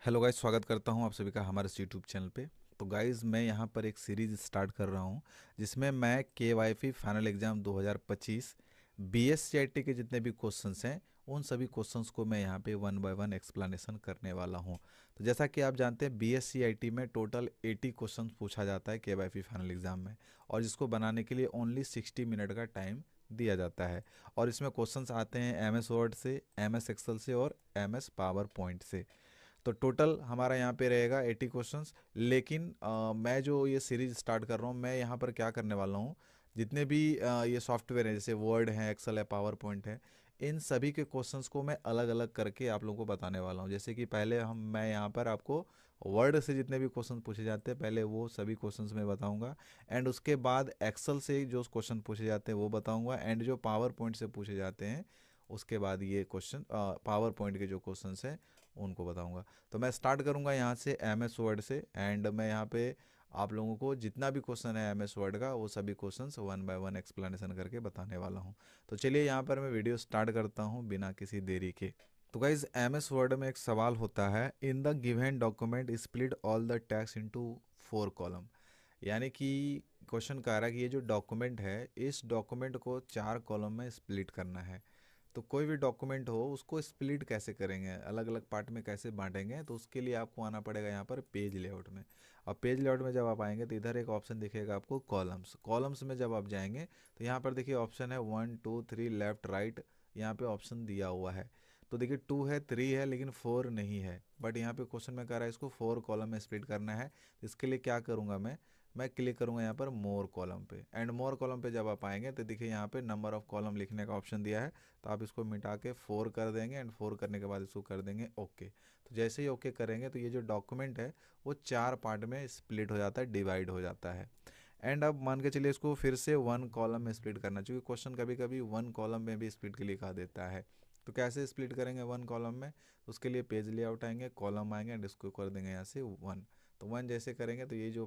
Hello guys, स्वागत करता हूं आप सभी का हमारे इस यूट्यूब चैनल पे। तो गाइस, मैं यहां पर एक सीरीज स्टार्ट कर रहा हूं जिसमें मैं केवाईसी फाइनल एग्जाम 2025 बीएससीआईटी के जितने भी क्वेश्चंस हैं उन सभी क्वेश्चंस को मैं यहां पे वन बाय वन एक्सप्लेनेशन करने वाला हूं। तो जैसा कि आप जानते हैं, बीएससीआईटी में टोटल 80 क्वेश्चंस पूछा जाता है केवाईसी फाइनल एग्जाम में, और जिसको बनाने के लिए ओनली 60 मिनट का टाइम दिया जाता है। और इसमें क्वेश्चंस आते हैं एमएस वर्ड से, एमएस एक्सेल से और एमएस पावर पॉइंट से। तो टोटल हमारा यहाँ पे रहेगा 80 क्वेश्चंस। लेकिन मैं जो ये सीरीज स्टार्ट कर रहा हूँ, मैं यहाँ पर क्या करने वाला हूँ, जितने भी ये सॉफ्टवेयर हैं जैसे वर्ड है, एक्सेल है, पावर पॉइंट है, इन सभी के क्वेश्चंस को मैं अलग अलग करके आप लोगों को बताने वाला हूँ। जैसे कि पहले मैं यहाँ पर आपको वर्ड से जितने भी क्वेश्चन पूछे जाते हैं पहले वो सभी क्वेश्चंस मैं बताऊंगा, एंड उसके बाद एक्सेल से जो क्वेश्चन पूछे जाते हैं वो बताऊंगा, एंड जो पावर पॉइंट से पूछे जाते हैं उसके बाद ये क्वेश्चन पावर पॉइंट के जो क्वेश्चंस हैं उनको बताऊंगा। तो मैं स्टार्ट करूंगा यहाँ से एम एस वर्ड से, एंड मैं यहाँ पे आप लोगों को जितना भी क्वेश्चन है एम एस वर्ड का वो सभी questions one by one explanation करके बताने वाला हूँ। तो चलिए यहाँ पर मैं वीडियो स्टार्ट करता हूँ बिना किसी देरी के। तो गाइज, एम एस वर्ड में एक सवाल होता है, in the given document split all the text into 4 column. यानी कि क्वेश्चन कह रहा है कि ये जो डॉक्यूमेंट है इस डॉक्यूमेंट को 4 कॉलम में स्प्लिट करना है। तो कोई भी डॉक्यूमेंट हो उसको स्प्लिट कैसे करेंगे, अलग अलग पार्ट में कैसे बांटेंगे, तो उसके लिए आपको आना पड़ेगा यहाँ पर पेज लेआउट में। और पेज लेआउट में जब आप आएंगे तो इधर एक ऑप्शन दिखेगा आपको कॉलम्स। कॉलम्स में जब आप जाएंगे तो यहाँ पर देखिए ऑप्शन है 1 2 3 लेफ्ट राइट, यहाँ पे ऑप्शन दिया हुआ है। तो देखिए 2 है, 3 है, लेकिन 4 नहीं है। बट यहाँ पे क्वेश्चन में कह रहा है इसको 4 कॉलम में स्प्लिट करना है। तो इसके लिए क्या करूँगा, मैं क्लिक करूंगा यहाँ पर मोर कॉलम पे, एंड मोर कॉलम पे जब आप आएंगे तो देखिए यहाँ पे नंबर ऑफ कॉलम लिखने का ऑप्शन दिया है। तो आप इसको मिटा के 4 कर देंगे, एंड 4 करने के बाद इसको कर देंगे ओके। तो जैसे ही ओके करेंगे तो ये जो डॉक्यूमेंट है वो 4 पार्ट में स्प्लिट हो जाता है, डिवाइड हो जाता है। एंड अब मान के चलिए इसको फिर से 1 कॉलम में स्प्लिट करना, क्योंकि क्वेश्चन कभी कभी 1 कॉलम में भी स्प्लिट के लिए कहा देता है। तो कैसे स्प्लिट करेंगे 1 कॉलम में, उसके लिए पेज लेआउट आएंगे, कॉलम आएंगे, एंड इसको कर देंगे यहाँ से 1। तो 1 जैसे करेंगे तो ये जो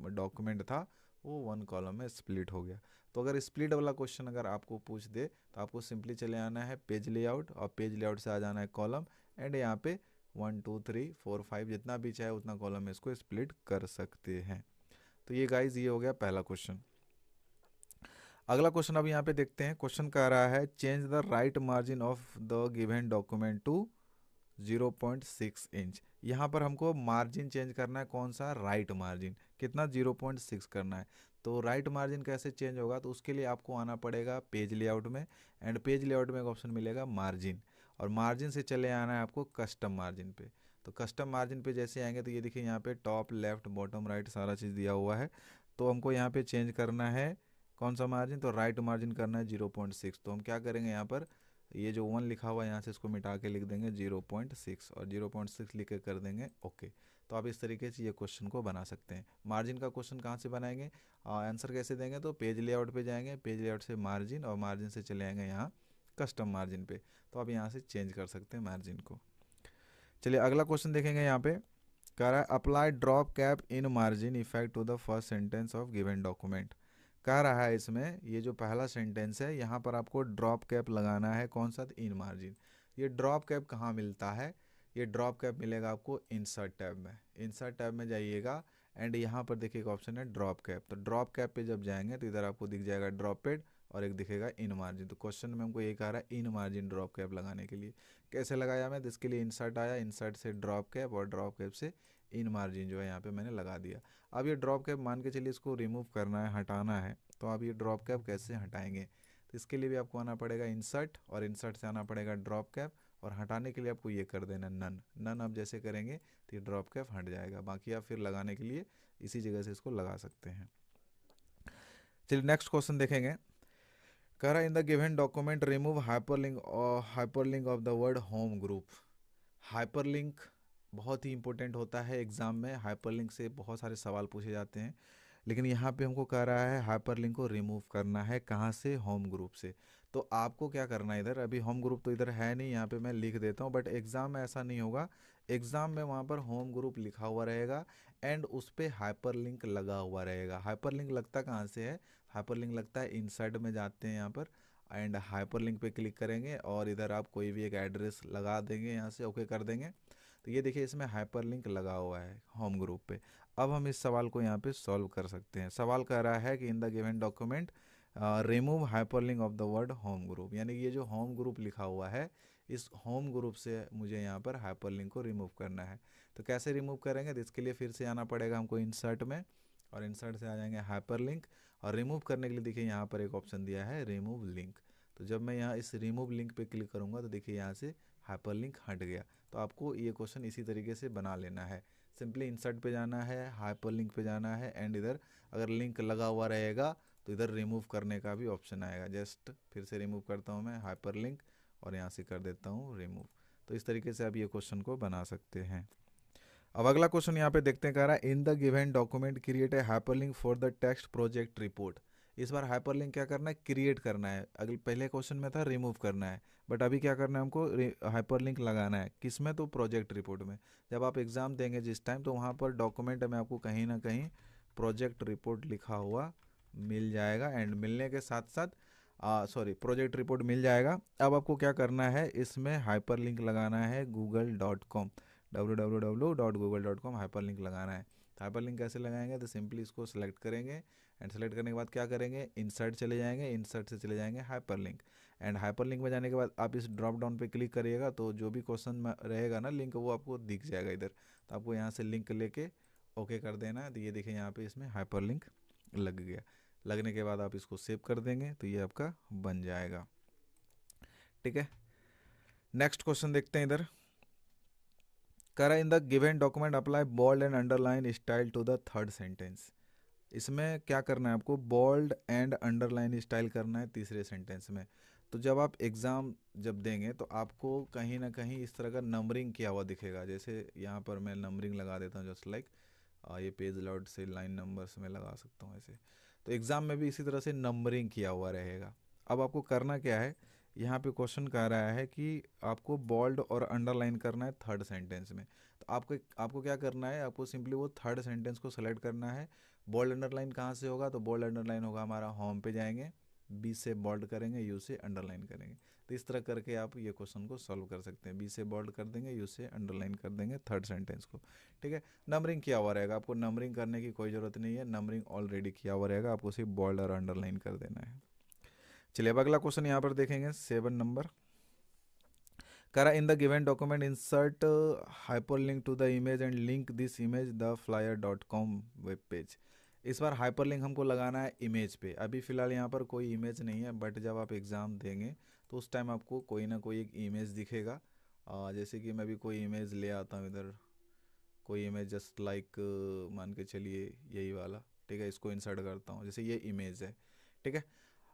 डॉक्यूमेंट था वो 1 कॉलम में स्प्लिट हो गया। तो अगर स्प्लिट वाला क्वेश्चन अगर आपको पूछ दे तो आपको सिंपली चले आना है पेज लेआउट, और पेज लेआउट से आ जाना है कॉलम, एंड यहाँ पे 1 2 3 4 5 जितना भी चाहे उतना कॉलम में इसको स्प्लिट कर सकते हैं। तो ये गाइज ये हो गया पहला क्वेश्चन। अगला क्वेश्चन अब यहाँ पे देखते हैं। क्वेश्चन कह रहा है change the right margin of the given document to 0.6 inch. यहाँ पर हमको मार्जिन चेंज करना है, कौन सा, राइट मार्जिन, कितना, 0.6 करना है। तो राइट मार्जिन कैसे चेंज होगा, तो उसके लिए आपको आना पड़ेगा पेज लेआउट में, एंड पेज लेआउट में एक ऑप्शन मिलेगा मार्जिन, और मार्जिन से चले आना है आपको कस्टम मार्जिन पे। तो कस्टम मार्जिन पे जैसे आएंगे तो ये देखिए यहाँ पे टॉप लेफ्ट बॉटम राइट सारा चीज़ दिया हुआ है। तो हमको यहाँ पे चेंज करना है कौन सा मार्जिन, तो राइट मार्जिन करना है 0.6। तो हम क्या करेंगे, यहाँ पर ये जो 1 लिखा हुआ है यहाँ से इसको मिटा के लिख देंगे 0.6, और 0.6 लिख के कर देंगे ओके। तो आप इस तरीके से ये क्वेश्चन को बना सकते हैं। मार्जिन का क्वेश्चन कहाँ से बनाएंगे, आंसर कैसे देंगे, तो पेज लेआउट पे जाएंगे, पेज लेआउट से मार्जिन, और मार्जिन से चले आएंगे यहाँ कस्टम मार्जिन पे। तो आप यहाँ से चेंज कर सकते हैं मार्जिन को। चलिए अगला क्वेश्चन देखेंगे। यहाँ पे कह रहा है apply drop cap in margin effect to the first sentence of given document. कह रहा है इसमें ये जो पहला सेंटेंस है यहाँ पर आपको ड्रॉप कैप लगाना है, कौन सा, इन मार्जिन। ये ड्रॉप कैप कहाँ मिलता है, ये ड्रॉप कैप मिलेगा आपको इंसर्ट टैब में। इंसर्ट टैब में जाइएगा, एंड यहाँ पर देखिए एक ऑप्शन है ड्रॉप कैप। तो ड्रॉप कैप पे जब जाएंगे तो इधर आपको दिख जाएगा ड्रॉप पेड, और एक दिखेगा इन मार्जिन। तो क्वेश्चन में हमको ये कह रहा है इन मार्जिन ड्रॉप कैप लगाने के लिए। कैसे लगाया मैं, तो इसके लिए इंसर्ट आया, इंसर्ट से ड्रॉप कैप, और ड्रॉप कैप से इन मार्जिन जो है यहाँ पे मैंने लगा दिया। अब ये ड्रॉप कैप मान के चलिए इसको रिमूव करना है, हटाना है। तो आप ये ड्रॉप कैप कैसे हटाएंगे, तो इसके लिए भी आपको आना पड़ेगा इंसर्ट, और इंसर्ट से आना पड़ेगा ड्रॉप कैप, और हटाने के लिए आपको ये कर देना नन। नन आप जैसे करेंगे तो ये ड्रॉप कैप हट जाएगा। बाकी आप फिर लगाने के लिए इसी जगह से इसको लगा सकते हैं। चलिए नेक्स्ट क्वेश्चन देखेंगे। कह रहा in the given document remove hyperlink of the word home group. Hyperlink बहुत ही इंपॉर्टेंट होता है एग्जाम में, हाइपरलिंक से बहुत सारे सवाल पूछे जाते हैं। लेकिन यहाँ पे हमको कह रहा है हाइपरलिंक को रिमूव करना है, कहाँ से, होम ग्रुप से। तो आपको क्या करना है, इधर अभी होम ग्रुप तो इधर है नहीं, यहाँ पे मैं लिख देता हूँ, बट एग्जाम में ऐसा नहीं होगा। एग्जाम में वहाँ पर होम ग्रुप लिखा हुआ रहेगा, एंड उस पर हाइपरलिंक लगा हुआ रहेगा। हाइपरलिंक लगता कहाँ से है, हाइपरलिंक लगता है इंसर्ट में जाते हैं यहाँ पर, एंड हाइपरलिंक पे क्लिक करेंगे, और इधर आप कोई भी एक एड्रेस लगा देंगे, यहाँ से ओके कर देंगे। तो ये देखिए इसमें हाइपरलिंक लगा हुआ है होम ग्रुप पे। अब हम इस सवाल को यहाँ पे सॉल्व कर सकते हैं। सवाल कह रहा है कि in the given document remove hyperlink of the word home group, यानी ये जो होम ग्रुप लिखा हुआ है इस होम ग्रुप से मुझे यहाँ पर हाइपरलिंक को रिमूव करना है। तो कैसे रिमूव करेंगे, तो इसके लिए फिर से आना पड़ेगा हमको इंसर्ट में, और इंसर्ट से आ जाएंगे हाइपरलिंक, और रिमूव करने के लिए देखिए यहाँ पर एक ऑप्शन दिया है रिमूव लिंक। तो जब मैं यहाँ इस रिमूव लिंक पे क्लिक करूँगा तो देखिए यहाँ से हाइपरलिंक हट गया। तो आपको ये क्वेश्चन इसी तरीके से बना लेना है। सिंपली इंसर्ट पे जाना है, हाइपरलिंक पे जाना है, एंड इधर अगर लिंक लगा हुआ रहेगा तो इधर रिमूव करने का भी ऑप्शन आएगा। जस्ट फिर से रिमूव करता हूँ मैं हाइपरलिंक और यहाँ से कर देता हूँ रिमूव। तो इस तरीके से आप ये क्वेश्चन को बना सकते हैं। अब अगला क्वेश्चन यहाँ पे देखते हैं, कह रहा है in the given document create a hyperlink for the text project report. इस बार हाइपरलिंक क्या करना है, क्रिएट करना है। अगले पहले क्वेश्चन में था रिमूव करना है, बट अभी क्या करना है हमको, हाइपरलिंक लगाना है। किस में, तो प्रोजेक्ट रिपोर्ट में। जब आप एग्जाम देंगे जिस टाइम, तो वहाँ पर डॉक्यूमेंट में आपको कहीं ना कहीं प्रोजेक्ट रिपोर्ट लिखा हुआ मिल जाएगा, एंड मिलने के साथ साथ प्रोजेक्ट रिपोर्ट मिल जाएगा। अब आपको क्या करना है, इसमें हाइपरलिंक लगाना है google.com, www.google.com हाइपरलिंक लगाना है। हाइपरलिंक कैसे लगाएंगे, तो सिंपली इसको सेलेक्ट करेंगे, एंड सेलेक्ट करने के बाद क्या करेंगे, इंसर्ट चले जाएंगे, इंसर्ट से चले जाएंगे हाइपरलिंक, एंड हाइपरलिंक में जाने के बाद आप इस ड्रॉप डाउन पे क्लिक करिएगा तो जो भी क्वेश्चन रहेगा ना लिंक, वो आपको दिख जाएगा इधर। तो आपको यहाँ से लिंक लेके ओके कर देना है। तो ये देखिए यहाँ पे इसमें हाइपरलिंक लग गया। लगने के बाद आप इसको सेव कर देंगे तो ये आपका बन जाएगा। ठीक है, नेक्स्ट क्वेश्चन देखते हैं इधर। करा in the given document apply bold and underline style to the third sentence. इसमें क्या करना है आपको, बोल्ड एंड अंडरलाइन स्टाइल करना है तीसरे सेंटेंस में। तो जब आप एग्ज़ाम जब देंगे तो आपको कहीं ना कहीं इस तरह का नंबरिंग किया हुआ दिखेगा। जैसे यहाँ पर मैं नंबरिंग लगा देता हूँ, जस्ट लाइक ये पेज लॉट से लाइन नंबर्स में लगा सकता हूँ ऐसे। तो एग्ज़ाम में भी इसी तरह से नंबरिंग किया हुआ रहेगा। अब आपको करना क्या है, यहाँ पे क्वेश्चन कह रहा है कि आपको बोल्ड और अंडरलाइन करना है थर्ड सेंटेंस में। तो आपको आपको क्या करना है, आपको सिंपली वो थर्ड सेंटेंस को सेलेक्ट करना है। बोल्ड अंडरलाइन कहाँ से होगा, तो बोल्ड अंडरलाइन होगा हमारा होम पे जाएंगे, बी से बोल्ड करेंगे, यू से अंडरलाइन करेंगे। तो इस तरह करके आप ये क्वेश्चन को सॉल्व कर सकते हैं। बी से बोल्ड कर देंगे, यू से अंडरलाइन कर देंगे थर्ड सेंटेंस को। ठीक है, नंबरिंग किया हुआ रहेगा, आपको नंबरिंग करने की कोई ज़रूरत नहीं है, नंबरिंग ऑलरेडी किया हुआ रहेगा, आपको सिर्फ बोल्ड और अंडरलाइन कर देना है। चलिए अब अगला क्वेश्चन यहाँ पर देखेंगे 7 नंबर। करा in the given document insert hyperlink to the image and link this image the flyer.com web page. इस बार हाइपरलिंक हमको लगाना है इमेज पे। अभी फ़िलहाल यहाँ पर कोई इमेज नहीं है, बट जब आप एग्ज़ाम देंगे तो उस टाइम आपको कोई ना कोई एक इमेज दिखेगा। जैसे कि मैं भी कोई इमेज ले आता हूँ इधर, कोई इमेज जस्ट लाइक मान के चलिए यही वाला। ठीक है, इसको इंसर्ट करता हूँ, जैसे ये इमेज है। ठीक है,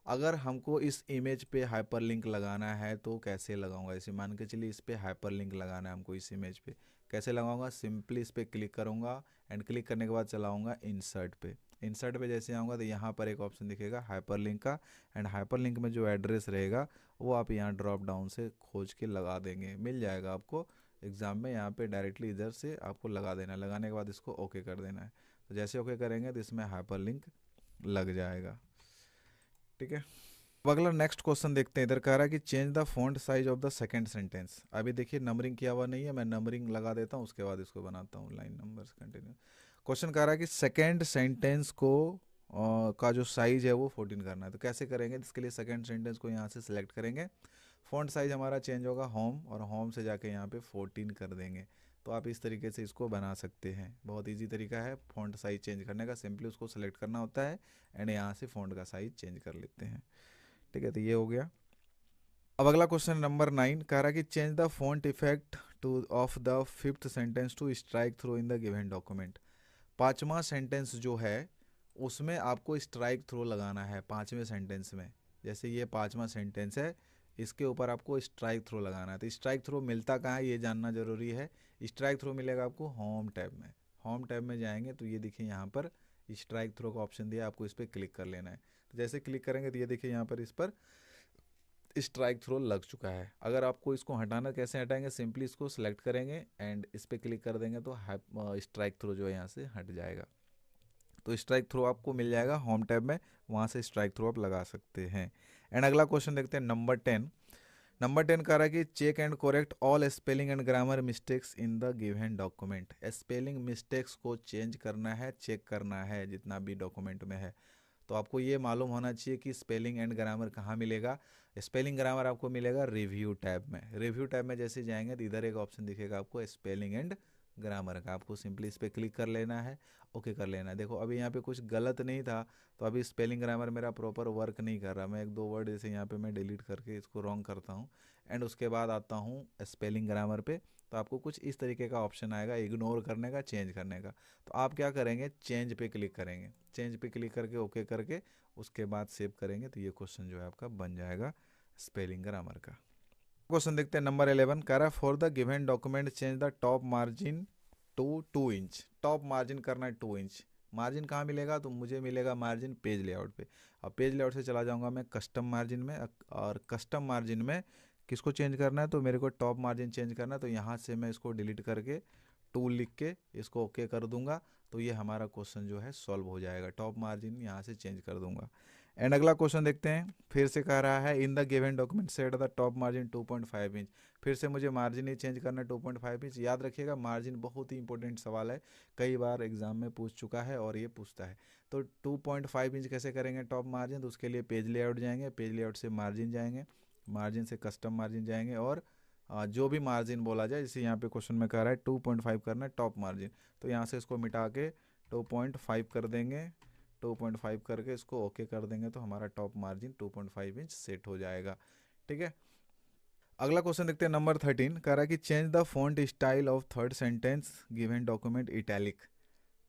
अगर हमको इस इमेज पे हाइपरलिंक लगाना है तो कैसे लगाऊंगा, जैसे मान के चलिए इस पे हाइपरलिंक लगाना है हमको इस इमेज पे, कैसे लगाऊंगा, सिंपली इस पे क्लिक करूंगा, एंड क्लिक करने के बाद चलाऊंगा इंसर्ट पे। इंसर्ट पे जैसे आऊँगा तो यहाँ पर एक ऑप्शन दिखेगा हाइपरलिंक का, एंड हाइपरलिंक में जो एड्रेस रहेगा वो आप यहाँ ड्रॉप डाउन से खोज के लगा देंगे, मिल जाएगा आपको एग्ज़ाम में। यहाँ पे डायरेक्टली इधर से आपको लगा देना है, लगाने के बाद इसको ओके कर देना है। तो जैसे ओके करेंगे तो इसमें हाइपरलिंक लग जाएगा। ठीक है, अब अगला नेक्स्ट क्वेश्चन देखते हैं। इधर कह रहा है कि change the font size of the second sentence. अभी देखिए नंबरिंग किया हुआ नहीं है, मैं नंबरिंग लगा देता हूँ, उसके बाद इसको बनाता हूँ लाइन नंबर्स कंटिन्यू। क्वेश्चन कह रहा है कि सेकंड सेंटेंस को का जो साइज है वो 14 करना है। तो कैसे करेंगे, इसके लिए सेकंड सेंटेंस को यहाँ से सिलेक्ट करेंगे, फॉन्ट साइज हमारा चेंज होगा होम, और होम से जाके यहाँ पे 14 कर देंगे। तो आप इस तरीके से इसको बना सकते हैं। बहुत इजी तरीका है फॉन्ट साइज चेंज करने का, सिंपली उसको सेलेक्ट करना होता है, एंड यहाँ से फॉन्ट का साइज चेंज कर लेते हैं। ठीक है, तो ये हो गया। अब अगला क्वेश्चन नंबर 9 कह रहा है कि change the font effect to of the fifth sentence to strike through in the given document. पांचवा सेंटेंस जो है उसमें आपको स्ट्राइक थ्रो लगाना है पांचवें सेंटेंस में। जैसे ये पांचवा सेंटेंस है, इसके ऊपर आपको स्ट्राइक थ्रो लगाना है। तो स्ट्राइक थ्रो मिलता कहाँ है ये जानना जरूरी है। स्ट्राइक थ्रो मिलेगा आपको होम टैब में। होम टैब में जाएंगे तो ये देखिए यहाँ पर स्ट्राइक थ्रो का ऑप्शन दिया, आपको इस पर क्लिक कर लेना है। तो जैसे क्लिक करेंगे तो ये देखिए यहाँ पर इस पर स्ट्राइक थ्रो लग चुका है। अगर आपको इसको हटाना, कैसे हटाएंगे, सिंपली इसको सेलेक्ट करेंगे एंड इस पर क्लिक कर देंगे तो स्ट्राइक थ्रो जो है यहाँ से हट जाएगा। तो स्ट्राइक थ्रो आपको मिल जाएगा होम टैब में, वहाँ से स्ट्राइक थ्रो आप लगा सकते हैं। एंड अगला क्वेश्चन देखते हैं नंबर 10। नंबर 10 कह रहा है कि check and correct all spelling and grammar mistakes in the given document. Spelling mistakes को चेंज करना है, चेक करना है जितना भी डॉक्यूमेंट में है। तो आपको ये मालूम होना चाहिए कि स्पेलिंग एंड ग्रामर कहाँ मिलेगा। स्पेलिंग ग्रामर आपको मिलेगा रिव्यू टैब में। रिव्यू टैब में जैसे जाएंगे तो इधर एक ऑप्शन दिखेगा आपको स्पेलिंग एंड ग्रामर का, आपको सिंपली इस पर क्लिक कर लेना है, ओके कर लेना है। देखो अभी यहाँ पे कुछ गलत नहीं था, तो अभी स्पेलिंग ग्रामर मेरा प्रॉपर वर्क नहीं कर रहा। मैं एक दो वर्ड जैसे यहाँ पे मैं डिलीट करके इसको रॉन्ग करता हूँ एंड उसके बाद आता हूँ स्पेलिंग ग्रामर पे, तो आपको कुछ इस तरीके का ऑप्शन आएगा इग्नोर करने का, चेंज करने का। तो आप क्या करेंगे, चेंज पे क्लिक करेंगे, चेंज पे क्लिक करके ओके करके उसके बाद सेव करेंगे, तो ये क्वेश्चन जो है आपका बन जाएगा स्पेलिंग ग्रामर का। क्वेश्चन देखते हैं नंबर 11 कह रहा है for the given document change the top margin to 2 inch. Top margin करना है 2 इंच। मार्जिन कहाँ मिलेगा, तो मुझे मिलेगा मार्जिन पेज लेआउट पे। अब पेज लेआउट से चला जाऊंगा मैं कस्टम मार्जिन में, और कस्टम मार्जिन में किसको चेंज करना है, तो मेरे को टॉप मार्जिन चेंज करना है। तो यहाँ से मैं इसको डिलीट करके टूल लिख के इसको ओके कर दूंगा, तो ये हमारा क्वेश्चन जो है सॉल्व हो जाएगा। टॉप मार्जिन यहाँ से चेंज कर दूंगा। एंड अगला क्वेश्चन देखते हैं, फिर से कह रहा है in the given document set the top margin 2.5 inch. फिर से मुझे मार्जिन ही चेंज करना है 2.5 इंच। याद रखिएगा मार्जिन बहुत ही इंपॉर्टेंट सवाल है, कई बार एग्जाम में पूछ चुका है और ये पूछता है। तो 2.5 इंच कैसे करेंगे टॉप मार्जिन, तो उसके लिए पेज लेआउट जाएंगे, पेज लेआउट से मार्जिन जाएंगे, मार्जिन से कस्टम मार्जिन जाएंगे, और जो भी मार्जिन बोला जाए, जैसे यहाँ पे क्वेश्चन में कह रहा है 2.5 करना है टॉप मार्जिन, तो यहाँ से इसको मिटा के 2.5 कर देंगे। 2.5 करके इसको ओके कर देंगे, तो हमारा टॉप मार्जिन 2.5 इंच सेट हो जाएगा। ठीक है, अगला क्वेश्चन देखते हैं नंबर 13 कह रहा है कि change the font style of third sentence given document italic.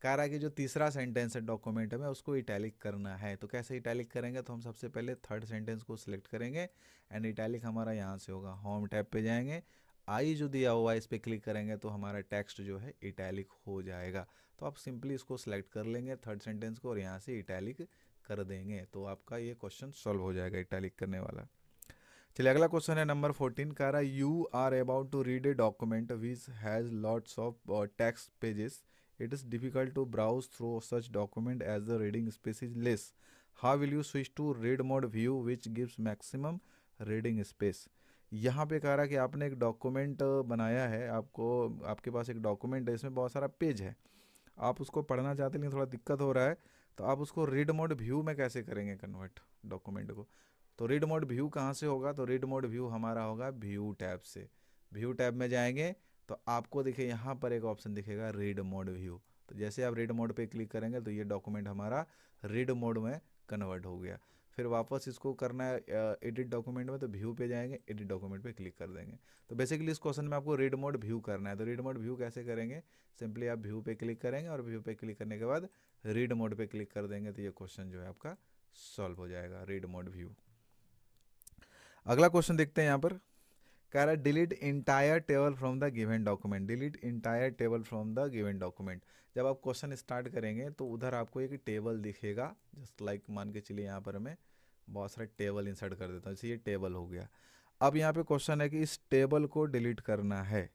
कह रहा है कि जो तीसरा सेंटेंस है डॉक्यूमेंट में उसको इटैलिक करना है। तो कैसे इटैलिक करेंगे, तो हम सबसे पहले थर्ड सेंटेंस को सिलेक्ट करेंगे एंड इटैलिक हमारा यहाँ से होगा। होम टैब पे जाएंगे, आई जो दिया हुआ है इस पर क्लिक करेंगे तो हमारा टेक्स्ट जो है इटैलिक हो जाएगा। तो आप सिंपली इसको सिलेक्ट कर लेंगे थर्ड सेंटेंस को और यहाँ से इटैलिक कर देंगे, तो आपका ये क्वेश्चन सॉल्व हो जाएगा इटैलिक करने वाला। चलिए अगला क्वेश्चन है नंबर 14 कह रहा है you are about to read a document which has lots of text pages. It is difficult to browse through such document as the reading space is less. How will you switch to read mode view which gives maximum reading space? यहाँ पे कह रहा है कि आपने एक document बनाया है, आपके पास एक डॉक्यूमेंट है, इसमें बहुत सारा पेज है, आप उसको पढ़ना चाहते हैं लेकिन थोड़ा दिक्कत हो रहा है, तो आप उसको रीड मोड व्यू में कैसे करेंगे कन्वर्ट डॉक्यूमेंट को। तो रीड मोड व्यू कहाँ से होगा, तो रीड मोड व्यू हमारा होगा व्यू टैब से। व्यू टैब में जाएंगे तो आपको देखिए यहाँ पर एक ऑप्शन दिखेगा रीड मोड व्यू। तो जैसे आप रीड मोड पे क्लिक करेंगे तो ये डॉक्यूमेंट हमारा रीड मोड में कन्वर्ट हो गया। फिर वापस इसको करना है एडिट डॉक्यूमेंट में, तो व्यू पे जाएंगे, एडिट डॉक्यूमेंट पे क्लिक कर देंगे। तो बेसिकली इस क्वेश्चन में आपको रीड मोड व्यू करना है। तो रीड मोड व्यू कैसे करेंगे, सिंपली आप व्यू पे क्लिक करेंगे और व्यू पे क्लिक करने के बाद रीड मोड पे क्लिक कर देंगे, तो ये क्वेश्चन जो है आपका सॉल्व हो जाएगा, रीड मोड व्यू। अगला क्वेश्चन देखते हैं यहाँ पर, कह रहा है delete entire table from the given document. Delete entire table from the given document. जब आप क्वेश्चन स्टार्ट करेंगे तो उधर आपको एक टेबल दिखेगा, जस्ट लाइक मान के चलिए यहाँ पर मैं बहुत सारे टेबल इंसर्ट कर देता हूँ, जैसे ये टेबल हो गया। अब यहाँ पे क्वेश्चन है कि इस टेबल को डिलीट करना है,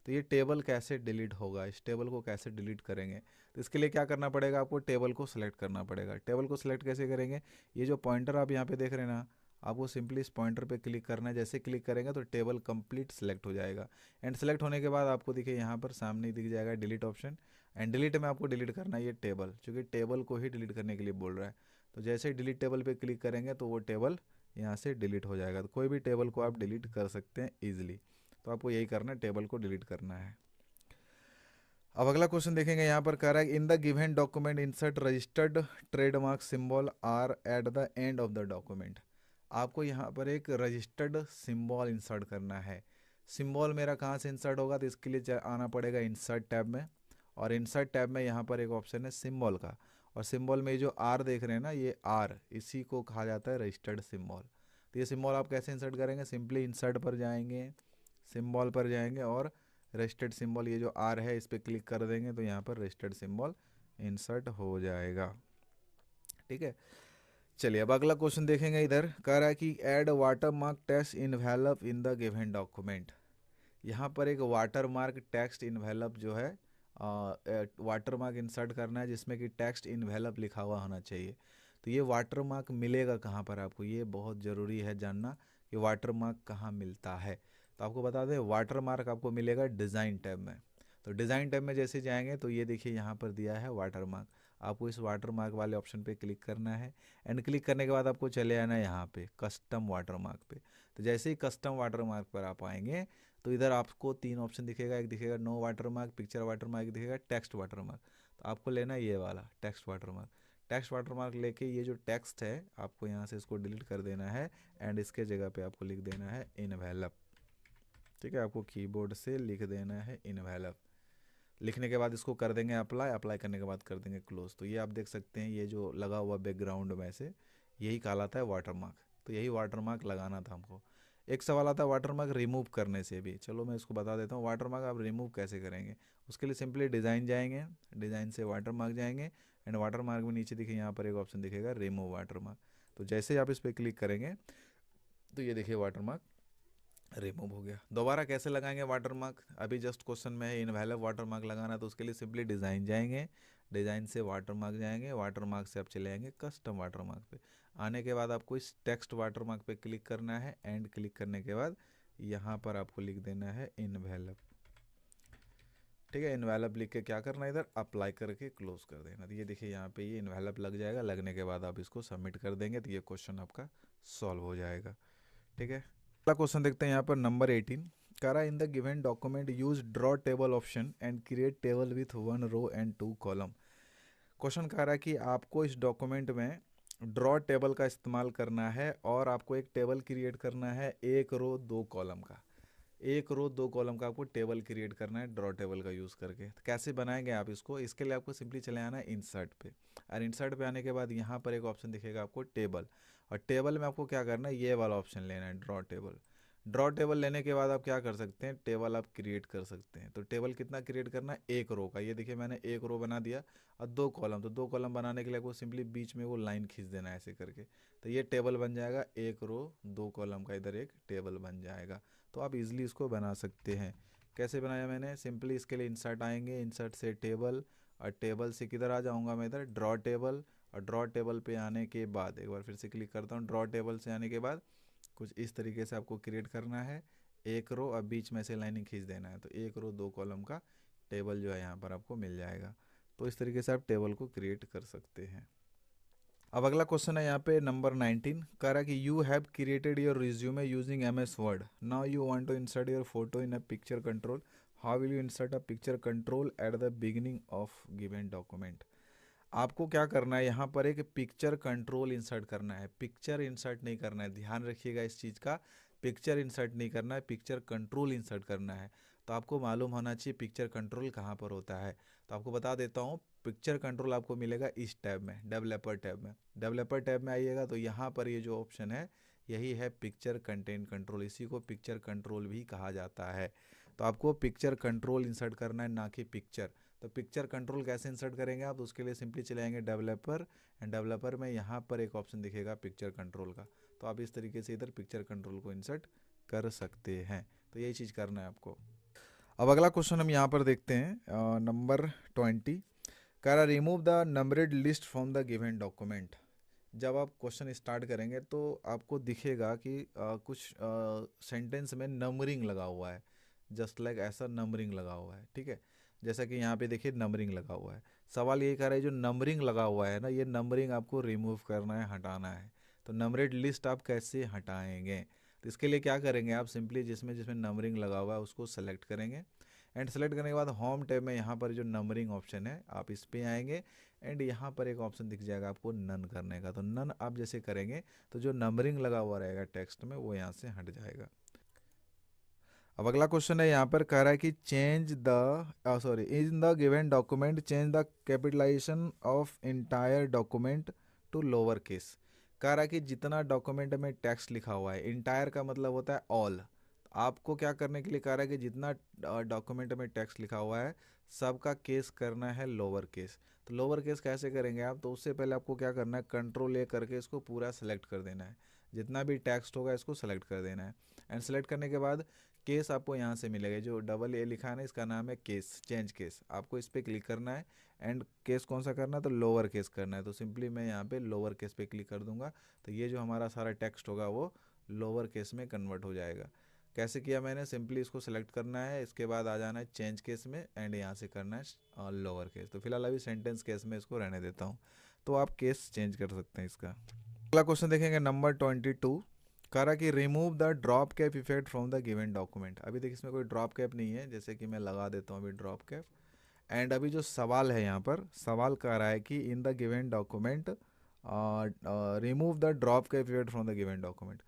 तो ये टेबल कैसे डिलीट होगा, इस टेबल को कैसे डिलीट करेंगे। तो इसके लिए क्या करना पड़ेगा, आपको टेबल को सिलेक्ट करना पड़ेगा। टेबल को सिलेक्ट कैसे करेंगे, ये जो पॉइंटर आप यहाँ पे देख रहे हैं ना, आपको सिंपली इस पॉइंटर पे क्लिक करना है। जैसे क्लिक करेंगे तो टेबल कंप्लीट सेलेक्ट हो जाएगा। एंड सेलेक्ट होने के बाद आपको दिखे यहाँ पर सामने दिख जाएगा डिलीट ऑप्शन। एंड डिलीट में आपको डिलीट करना है ये टेबल, क्योंकि टेबल को ही डिलीट करने के लिए बोल रहा है। तो जैसे ही डिलीट टेबल पे क्लिक करेंगे तो वो टेबल यहाँ से डिलीट हो जाएगा। तो कोई भी टेबल को आप डिलीट कर सकते हैं ईजिली। तो आपको यही करना है, टेबल को डिलीट करना है। अब अगला क्वेश्चन देखेंगे, यहाँ पर कह रहा है in the given document insert registered trademark symbol R at the end of the document. आपको यहाँ पर एक रजिस्टर्ड सिंबल इंसर्ट करना है। सिंबल मेरा कहाँ से इंसर्ट होगा, तो इसके लिए आना पड़ेगा इंसर्ट टैब में, और इंसर्ट टैब में यहाँ पर एक ऑप्शन है सिंबल का, और सिंबल में जो आर देख रहे हैं ना, ये आर, इसी को कहा जाता है रजिस्टर्ड सिंबल। तो ये सिंबल आप कैसे इंसर्ट करेंगे, सिंपली इंसर्ट पर जाएंगे, सिंबल पर जाएंगे और रजिस्टर्ड सिंबल ये जो आर है इस पर क्लिक कर देंगे, तो यहाँ पर रजिस्टर्ड सिंबल इंसर्ट हो जाएगा। ठीक है, चलिए अब अगला क्वेश्चन देखेंगे। इधर कह रहा है कि add water mark text envelope in the given document. यहाँ पर एक वाटर मार्क टेक्स्ट इन्वेलप जो है वाटर मार्क इंसर्ट करना है, जिसमें कि टेक्स्ट इन्वेलप लिखा हुआ होना चाहिए। तो ये वाटर मार्क मिलेगा कहाँ पर आपको, ये बहुत ज़रूरी है जानना कि वाटर मार्क कहाँ मिलता है। तो आपको बता दें वाटर मार्क आपको मिलेगा डिज़ाइन टैब में। तो डिज़ाइन टैब में जैसे जाएंगे तो ये देखिए यहाँ पर दिया है वाटर मार्क। आपको इस वाटर मार्क वाले ऑप्शन पे क्लिक करना है एंड क्लिक करने के बाद आपको चले आना है यहाँ पे कस्टम वाटर मार्क पे। तो जैसे ही कस्टम वाटर मार्क पर आप आएंगे तो इधर आपको 3 ऑप्शन दिखेगा, एक दिखेगा no watermark, picture watermark, दिखेगा टेक्स्ट वाटर मार्क। तो आपको लेना है ये वाला text watermark. Text watermark लेके ये जो टेक्स्ट है आपको यहाँ से इसको डिलीट कर देना है एंड इसके जगह पे आपको लिख देना है इनवेलप। ठीक है, आपको कीबोर्ड से लिख देना है इनवेलप। लिखने के बाद इसको कर देंगे अप्लाई, अप्लाई करने के बाद कर देंगे क्लोज। तो ये आप देख सकते हैं ये जो लगा हुआ बैकग्राउंड में से यही कहलाता है वाटर मार्क। तो यही वाटर मार्क लगाना था हमको। एक सवाल आता है वाटर मार्क रिमूव करने से भी, चलो मैं इसको बता देता हूँ वाटर मार्क आप रिमूव कैसे करेंगे। उसके लिए सिंपली डिज़ाइन जाएंगे, डिज़ाइन से वाटर मार्क जाएंगे एंड वाटर मार्क में नीचे देखिए यहाँ पर एक ऑप्शन दिखेगा रिमूव वाटर मार्क। तो जैसे ही आप इस पर क्लिक करेंगे तो ये देखिए वाटर मार्क रिमूव हो गया। दोबारा कैसे लगाएंगे वाटर मार्क, अभी जस्ट क्वेश्चन में है इनवैलिड वाटर मार्क लगाना। तो उसके लिए सिंपली डिज़ाइन जाएंगे, डिज़ाइन से वाटर मार्क जाएंगे, वाटर मार्क से आप चले आएंगे कस्टम वाटर मार्क पे। आने के बाद आपको इस टेक्स्ट वाटर मार्क पे क्लिक करना है एंड क्लिक करने के बाद यहाँ पर आपको लिख देना है इनवैलिड। ठीक है, इनवैलिड लिख के क्या करना है इधर अप्लाई करके क्लोज कर देना। तो ये देखिए यहाँ पे ये इनवैलिड लग जाएगा, लगने के बाद आप इसको सबमिट कर देंगे तो ये क्वेश्चन आपका सॉल्व हो जाएगा। ठीक है, अगला क्वेश्चन देखते हैं यहाँ पर नंबर 18। कह रहा है in the given document use draw table option and create table with 1 row and 2 column. Question कह रहा है कि आपको इस डॉक्यूमेंट में ड्रॉ टेबल का इस्तेमाल करना है और आपको एक टेबल क्रिएट करना है 1 रो 2 कॉलम का। 1 रो 2 कॉलम का आपको टेबल क्रिएट करना है ड्रॉ टेबल का यूज़ करके। तो कैसे बनाएंगे आप इसको, इसके लिए आपको सिंपली चले आना है इंसर्ट पे। और इंसर्ट पे आने के बाद यहाँ पर एक ऑप्शन दिखेगा आपको टेबल, और टेबल में आपको क्या करना है ये वाला ऑप्शन लेना है ड्रॉ टेबल। ड्रॉ टेबल लेने के बाद आप क्या कर सकते हैं टेबल आप क्रिएट कर सकते हैं। तो टेबल कितना क्रिएट करना है 1 रो का। ये देखिए मैंने 1 रो बना दिया और 2 कॉलम। तो 2 कॉलम बनाने के लिए आपको सिंपली बीच में वो लाइन खींच देना है ऐसे करके। तो ये टेबल बन जाएगा 1 रो 2 कॉलम का, इधर एक टेबल बन जाएगा। तो आप इजीली इसको बना सकते हैं। कैसे बनाया मैंने, सिंपली इसके लिए इंसर्ट आएंगे, इंसर्ट से टेबल, और टेबल से किधर आ जाऊंगा मैं इधर ड्रॉ टेबल। और ड्रॉ टेबल पे आने के बाद एक बार फिर से क्लिक करता हूँ, ड्रॉ टेबल से आने के बाद कुछ इस तरीके से आपको क्रिएट करना है 1 रो, अब बीच में से लाइनिंग खींच देना है। तो 1 रो 2 कॉलम का टेबल जो है यहाँ पर आपको मिल जाएगा। तो इस तरीके से आप टेबल को क्रिएट कर सकते हैं। अब अगला क्वेश्चन है यहाँ पे नंबर 19। कह रहा है कि you have created your resume using MS word, now you want to insert your photo in a picture control, how will you insert a picture control at the beginning of given document. आपको क्या करना है यहाँ पर एक picture control insert करना है, picture insert नहीं करना है, ध्यान रखिएगा इस चीज़ का। पिक्चर इंसर्ट नहीं करना है, पिक्चर कंट्रोल इंसर्ट करना है। तो आपको मालूम होना चाहिए पिक्चर कंट्रोल कहाँ पर होता है। तो आपको बता देता हूँ, पिक्चर कंट्रोल आपको मिलेगा इस टैब में, डेवलपर टैब में। डेवलपर टैब में आइएगा तो यहाँ पर ये जो ऑप्शन है यही है पिक्चर कंटेंट कंट्रोल, इसी को पिक्चर कंट्रोल भी कहा जाता है। तो आपको पिक्चर कंट्रोल इंसर्ट करना है, ना कि पिक्चर। तो पिक्चर कंट्रोल कैसे इंसर्ट करेंगे आप, उसके लिए सिंपली चले आएंगे डेवलपर, एंड डेवलपर में यहाँ पर एक ऑप्शन दिखेगा पिक्चर कंट्रोल का। तो आप इस तरीके से इधर पिक्चर कंट्रोल को इंसर्ट कर सकते हैं। तो यही चीज़ करना है आपको। अब अगला क्वेश्चन हम यहाँ पर देखते हैं नंबर 20। कह रहा remove the numbered list from the given document. जब आप क्वेश्चन स्टार्ट करेंगे तो आपको दिखेगा कि कुछ सेंटेंस में नंबरिंग लगा हुआ है, जस्ट लाइक ऐसा नंबरिंग लगा हुआ है। ठीक है, जैसा कि यहाँ पे देखिए नंबरिंग लगा हुआ है। सवाल ये कर रहा है जो नंबरिंग लगा हुआ है ना, ये नंबरिंग आपको रिमूव करना है, हटाना है। तो नंबरेड लिस्ट आप कैसे हटाएंगे, तो इसके लिए क्या करेंगे आप सिंपली जिसमें जिसमें नंबरिंग लगा हुआ है उसको सेलेक्ट करेंगे एंड सेलेक्ट करने के बाद होम टैब में यहाँ पर जो नंबरिंग ऑप्शन है आप इस पे आएंगे एंड यहाँ पर एक ऑप्शन दिख जाएगा आपको नन करने का। तो नन आप जैसे करेंगे तो जो नंबरिंग लगा हुआ रहेगा टेक्स्ट में वो यहाँ से हट जाएगा। अब अगला क्वेश्चन है यहाँ पर कह रहा है कि change the sorry in the given document change the capitalisation of entire document to lower case. कह रहा है कि जितना डॉक्यूमेंट में टेक्स्ट लिखा हुआ है, इंटायर का मतलब होता है ऑल। आपको क्या करने के लिए कह रहा है कि जितना डॉक्यूमेंट में टेक्स्ट लिखा हुआ है सबका केस करना है लोअर केस। तो लोअर केस कैसे करेंगे आप, तो उससे पहले आपको क्या करना है कंट्रोल A करके इसको पूरा सेलेक्ट कर देना है, जितना भी टेक्स्ट होगा इसको सेलेक्ट कर देना है। एंड सेलेक्ट करने के बाद केस आपको यहाँ से मिलेगा, जो डबल A लिखा है ना इसका नाम है केस, चेंज केस। आपको इस पर क्लिक करना है एंड केस कौन सा करना है तो लोअर केस करना है। तो सिंपली मैं यहाँ पे लोअर केस पे क्लिक कर दूंगा तो ये जो हमारा सारा टेक्स्ट होगा वो लोअर केस में कन्वर्ट हो जाएगा। कैसे किया मैंने, सिंपली इसको सेलेक्ट करना है, इसके बाद आ जाना है चेंज केस में एंड यहाँ से करना है लोअर केस। तो फिलहाल अभी सेंटेंस केस में इसको रहने देता हूँ, तो आप केस चेंज कर सकते हैं इसका। अगला क्वेश्चन देखेंगे नंबर 22, कह रहा कि remove the drop cap effect from the given document. अभी देखिए इसमें कोई ड्रॉप कैप नहीं है, जैसे कि मैं लगा देता हूँ अभी ड्रॉप कैप। एंड अभी जो सवाल है यहाँ पर, सवाल कह रहा है कि in the given document remove the drop cap effect from the given document.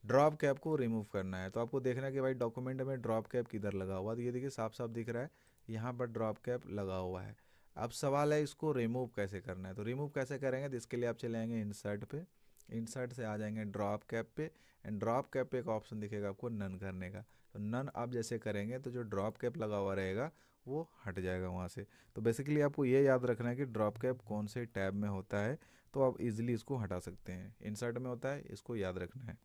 Drop cap को रिमूव करना है, तो आपको देखना है कि भाई डॉक्यूमेंट में ड्रॉप कैप किधर लगा हुआ, तो ये देखिए साफ साफ दिख रहा है यहाँ पर ड्रॉप कैप लगा हुआ है। अब सवाल है इसको रिमूव कैसे करना है, तो रिमूव कैसे करेंगे, तो इसके लिए आप चले आएंगे इंसर्ट पे, इंसर्ट से आ जाएंगे ड्रॉप कैप पे, एंड ड्रॉप कैप पे एक ऑप्शन दिखेगा आपको नन करने का। तो नन आप जैसे करेंगे तो जो ड्रॉप कैप लगा हुआ रहेगा वो हट जाएगा वहाँ से। तो बेसिकली आपको ये याद रखना है कि ड्रॉप कैप कौन से टैब में होता है, तो आप इजीली इसको हटा सकते हैं। इंसर्ट में होता है, इसको याद रखना है।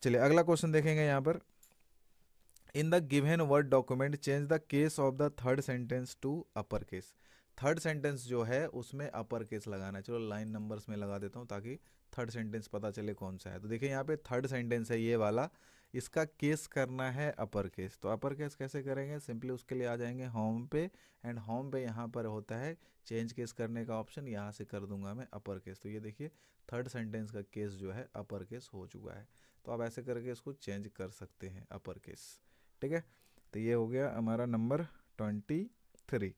चलिए अगला क्वेश्चन देखेंगे यहाँ पर, in the given word document change the case of the third sentence to upper case. Third sentence जो है उसमें अपर केस लगाना है। चलो लाइन नंबर्स में लगा देता हूँ ताकि थर्ड सेंटेंस पता चले कौन सा है। तो देखिए यहाँ पे थर्ड सेंटेंस है ये वाला, इसका केस करना है अपर केस। तो अपर केस कैसे करेंगे, सिंपली उसके लिए आ जाएंगे होम पे, एंड होम पे यहाँ पर होता है चेंज केस करने का ऑप्शन, यहाँ से कर दूंगा मैं अपर केस। तो ये देखिए थर्ड सेंटेंस का केस जो है अपर केस हो चुका है। तो आप ऐसे करके इसको चेंज कर सकते हैं अपर केस, ठीक है। तो ये हो गया हमारा नंबर 23।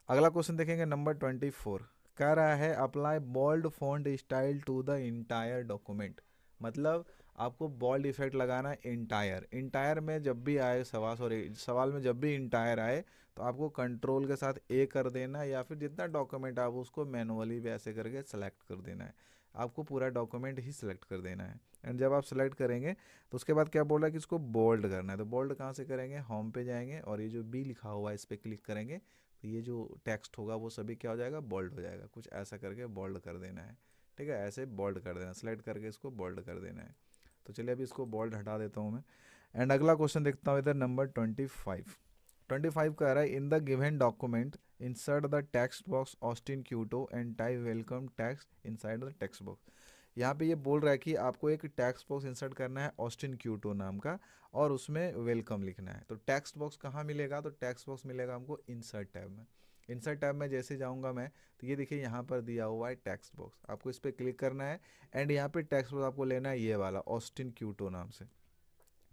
अगला क्वेश्चन देखेंगे नंबर 24, कह रहा है apply bold font style to the entire document. मतलब आपको बोल्ड इफेक्ट लगाना है इंटायर। इंटायर में जब भी आए सवाल, सॉरी सवाल में जब भी इंटायर आए तो आपको कंट्रोल के साथ ए कर देना, या फिर जितना डॉक्यूमेंट आप उसको मैनुअली भी ऐसे करके सेलेक्ट कर देना है। आपको पूरा डॉक्यूमेंट ही सिलेक्ट कर देना है। एंड जब आप सेलेक्ट करेंगे तो उसके बाद क्या बोल रहा है कि इसको बोल्ड करना है। तो बोल्ड कहाँ से करेंगे, होम पे जाएंगे और ये जो बी लिखा हुआ है इस पर क्लिक करेंगे, तो ये जो टेक्स्ट होगा वो सभी क्या हो जाएगा, बोल्ड हो जाएगा। कुछ ऐसा करके बोल्ड कर देना है, ठीक है, ऐसे बोल्ड कर देना, सेलेक्ट करके इसको बोल्ड कर देना है। तो चलिए अभी इसको बोल्ड हटा देता हूँ मैं। एंड अगला क्वेश्चन देखता हूँ इधर नंबर 25 कह रहा है in the given document insert the text box Austin Quito and type welcome text inside the text box. यहाँ पे ये बोल रहा है कि आपको एक टेक्स्ट बॉक्स इंसर्ट करना है ऑस्टिन क्यूटो नाम का, और उसमें वेलकम लिखना है। तो टेक्स्ट बॉक्स कहाँ मिलेगा, तो टेक्स्ट बॉक्स मिलेगा हमको इंसर्ट टैब में। इंसर्ट टैब में जैसे जाऊँगा मैं, तो ये देखिए यहाँ पर दिया हुआ है टेक्स्ट बॉक्स, आपको इस पर क्लिक करना है। एंड यहाँ पे टेक्स्ट बॉक्स आपको लेना है ये वाला ऑस्टिन क्यूटो नाम से।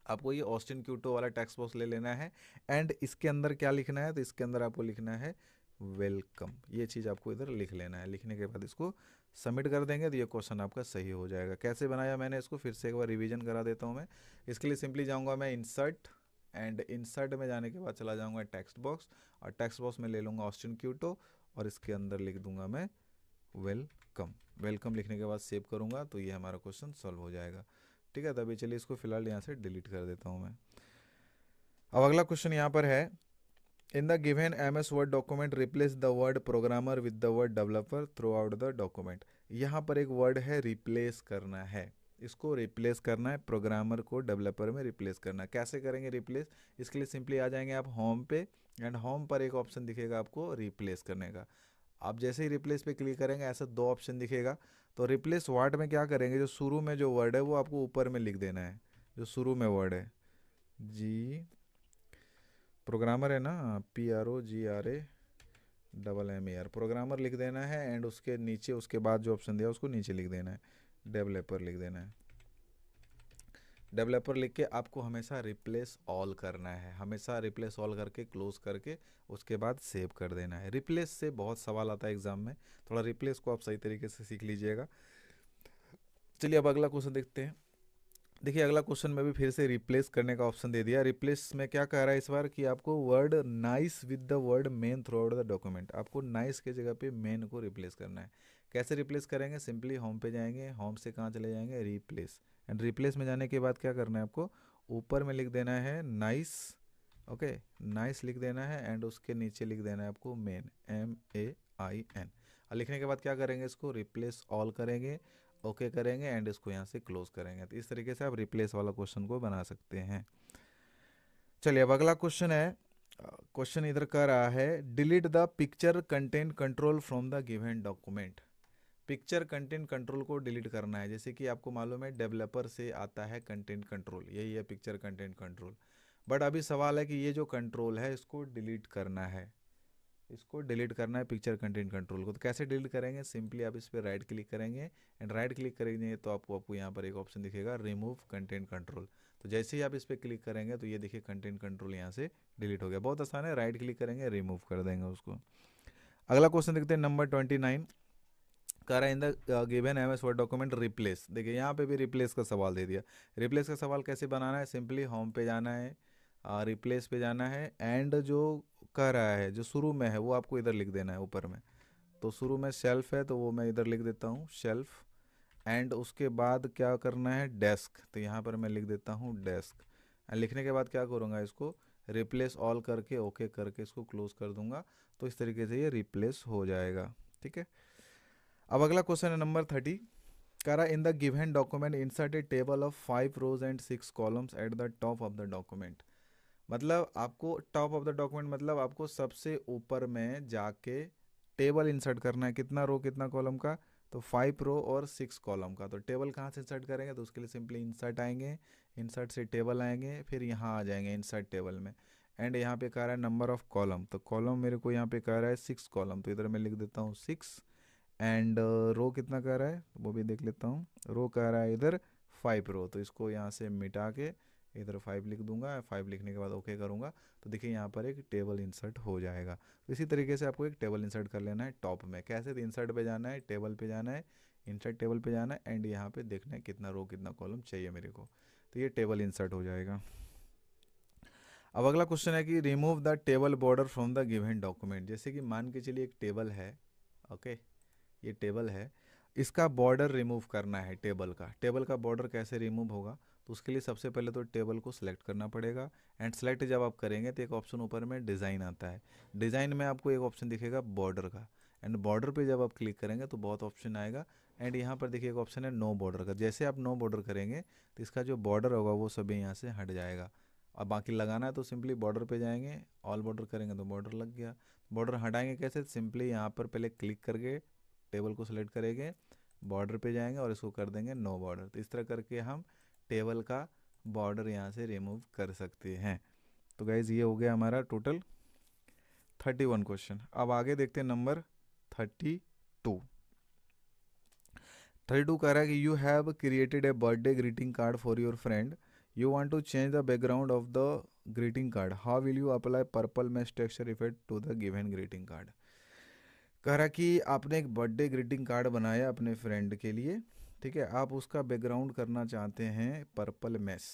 आपको ये ऑस्टिन क्यूटो वाला टेक्स्ट बॉक्स ले लेना है। एंड इसके अंदर क्या लिखना है, तो इसके अंदर आपको लिखना है वेलकम। ये चीज़ आपको इधर लिख लेना है। लिखने के बाद इसको सबमिट कर देंगे तो ये क्वेश्चन आपका सही हो जाएगा। कैसे बनाया मैंने इसको फिर से एक बार रिवीजन करा देता हूँ मैं। इसके लिए सिंपली जाऊँगा मैं इंसर्ट, एंड इंसर्ट में जाने के बाद चला जाऊँगा टेक्स्ट बॉक्स, और टेक्स्ट बॉक्स में ले लूँगा ऑस्टिन क्यूटो, और इसके अंदर लिख दूंगा मैं वेलकम। वेलकम लिखने के बाद सेव करूँगा तो ये हमारा क्वेश्चन सॉल्व हो जाएगा, ठीक है। तभी चलिए इसको फिलहाल यहाँ से डिलीट कर देता हूँ मैं। अब अगला क्वेश्चन यहाँ पर है, in the given MS word document replace the word programmer with the word developer through out the document. यहाँ पर एक वर्ड है रिप्लेस करना है, इसको रिप्लेस करना है, प्रोग्रामर को डेवलपर में रिप्लेस करना है। कैसे करेंगे रिप्लेस, इसके लिए सिंपली आ जाएंगे आप होम पे, एंड होम पर एक ऑप्शन दिखेगा आपको रिप्लेस करने का। आप जैसे ही रिप्लेस पे क्लिक करेंगे ऐसा दो ऑप्शन दिखेगा। तो रिप्लेस वर्ड में क्या करेंगे, जो शुरू में जो वर्ड है वो आपको ऊपर में लिख देना है। जो शुरू में वर्ड है जी, प्रोग्रामर है ना, PROGRAMMER, प्रोग्रामर लिख देना है। एंड उसके नीचे उसके बाद जो ऑप्शन दिया उसको नीचे लिख देना है, डेवलपर लिख देना है। डेवलपर लिख के आपको हमेशा रिप्लेस ऑल करना है, हमेशा रिप्लेस ऑल करके क्लोज करके उसके बाद सेव कर देना है। रिप्लेस से बहुत सवाल आता है एग्जाम में, थोड़ा रिप्लेस को आप सही तरीके से सीख लीजिएगा। चलिए अब अगला क्वेश्चन देखते हैं। देखिए अगला क्वेश्चन में भी फिर से रिप्लेस करने का ऑप्शन दे दिया। रिप्लेस में क्या कह रहा है इस बार कि आपको word nice with the word main through out the document. आपको नाइस के जगह पे मेन को रिप्लेस करना है। कैसे रिप्लेस करेंगे, सिंपली होम पे जाएंगे, होम से कहाँ चले जाएंगे, रिप्लेस। एंड रिप्लेस में जाने के बाद क्या करना है आपको, ऊपर में लिख देना है नाइस, ओके, नाइस लिख देना है। एंड उसके नीचे लिख देना है आपको मेन, MAIN। और लिखने के बाद क्या करेंगे, इसको रिप्लेस ऑल करेंगे, ओके करेंगे, एंड इसको यहाँ से क्लोज करेंगे। तो इस तरीके से आप रिप्लेस वाला क्वेश्चन को बना सकते हैं। चलिए अब अगला क्वेश्चन है, क्वेश्चन इधर कर रहा है delete the picture content control from the given document. Picture content control को डिलीट करना है। जैसे कि आपको मालूम है डेवलपर से आता है कंटेंट कंट्रोल, यही है पिक्चर कंटेंट कंट्रोल। बट अभी सवाल है कि ये जो कंट्रोल है इसको डिलीट करना है, इसको डिलीट करना है पिक्चर कंटेंट कंट्रोल को। तो कैसे डिलीट करेंगे? सिंपली आप इस पर राइट क्लिक करेंगे एंड राइट क्लिक करेंगे तो आपको यहाँ पर एक ऑप्शन दिखेगा रिमूव कंटेंट कंट्रोल। तो जैसे ही आप इस पर क्लिक करेंगे तो ये देखिए कंटेंट कंट्रोल यहाँ से डिलीट हो गया। बहुत आसान है, राइट क्लिक करेंगे रिमूव कर देंगे उसको। अगला क्वेश्चन देखते हैं नंबर 29। कह रहा है in the given MS word document replace. देखिए यहाँ पे भी रिप्लेस का सवाल दे दिया। रिप्लेस का सवाल कैसे बनाना है? सिंपली होम पे जाना है, रिप्लेस पे जाना है एंड जो कह रहा है जो शुरू में है वो आपको इधर लिख देना है ऊपर में। तो शुरू में शेल्फ है तो वो मैं इधर लिख देता हूँ शेल्फ, एंड उसके बाद क्या करना है डेस्क, तो यहाँ पर मैं लिख देता हूँ डेस्क। एंड लिखने के बाद क्या करूँगा इसको रिप्लेस ऑल करके ओके करके इसको क्लोज कर दूंगा। तो इस तरीके से ये रिप्लेस हो जाएगा। ठीक है, अब अगला क्वेश्चन है नंबर 30। कह रहा in the given document insert a table of 5 rows and 6 columns at the top of the document. मतलब आपको टॉप ऑफ द डॉक्यूमेंट मतलब आपको सबसे ऊपर में जाके टेबल इंसर्ट करना है। कितना रो कितना कॉलम का? तो 5 रो और 6 कॉलम का। तो टेबल कहाँ से इंसर्ट करेंगे? तो उसके लिए सिंपली इंसर्ट आएंगे, इंसर्ट से टेबल आएंगे, फिर यहाँ आ जाएंगे इंसर्ट टेबल में। एंड यहाँ पे कह रहा है नंबर ऑफ कॉलम, तो कॉलम मेरे को यहाँ पे कह रहा है 6 कॉलम, तो इधर मैं लिख देता हूँ 6। एंड रो कितना कह रहा है वो भी देख लेता हूँ। रो कह रहा है इधर 5 रो, तो इसको यहाँ से मिटा के इधर 5 लिख दूंगा। 5 लिखने के बाद ओके करूँगा तो देखिए यहाँ पर एक टेबल इंसर्ट हो जाएगा। तो इसी तरीके से आपको एक टेबल इंसर्ट कर लेना है टॉप में। कैसे? तो इंसर्ट पे जाना है, टेबल पे जाना है, इंसर्ट टेबल पे जाना है एंड यहाँ पे देखना है कितना रो कितना कॉलम चाहिए मेरे को। तो ये टेबल इंसर्ट हो जाएगा। अब अगला क्वेश्चन है कि remove the table border from the given document. जैसे कि मान के चलिए एक टेबल है, ओके ये टेबल है, इसका बॉर्डर रिमूव करना है टेबल का। टेबल का बॉर्डर कैसे रिमूव होगा? तो उसके लिए सबसे पहले तो टेबल को सिलेक्ट करना पड़ेगा एंड सेलेक्ट जब आप करेंगे तो एक ऑप्शन ऊपर में डिज़ाइन आता है। डिज़ाइन में आपको एक ऑप्शन दिखेगा बॉर्डर का, एंड बॉर्डर पे जब आप क्लिक करेंगे तो बहुत ऑप्शन आएगा। एंड यहाँ पर देखिए एक ऑप्शन है नो बॉर्डर का। जैसे आप नो बॉर्डर करेंगे तो इसका जो बॉर्डर होगा वो सभी यहाँ से हट जाएगा। और बाकी लगाना है तो सिंपली बॉर्डर पे जाएंगे, ऑल बॉर्डर करेंगे तो बॉर्डर लग गया। बॉर्डर हटाएंगे कैसे? सिंपली यहाँ पर पहले क्लिक करके टेबल को सिलेक्ट करेंगे, बॉर्डर पे जाएंगे और इसको कर देंगे नो बॉर्डर। तो इस तरह करके हम टेबल का बॉर्डर यहाँ से रिमूव कर सकते हैं। तो गाइज ये हो गया हमारा टोटल 31 क्वेश्चन। अब आगे देखते हैं नंबर 32। 32 कह रहा है कि you have created a birthday greeting card for your friend, you want to change the background of the greeting card, how will you apply purple mesh texture effect to the given greeting card. कह रहा कि आपने एक birthday greeting card बनाया अपने friend के लिए, ठीक है, आप उसका बैकग्राउंड करना चाहते हैं पर्पल मैश।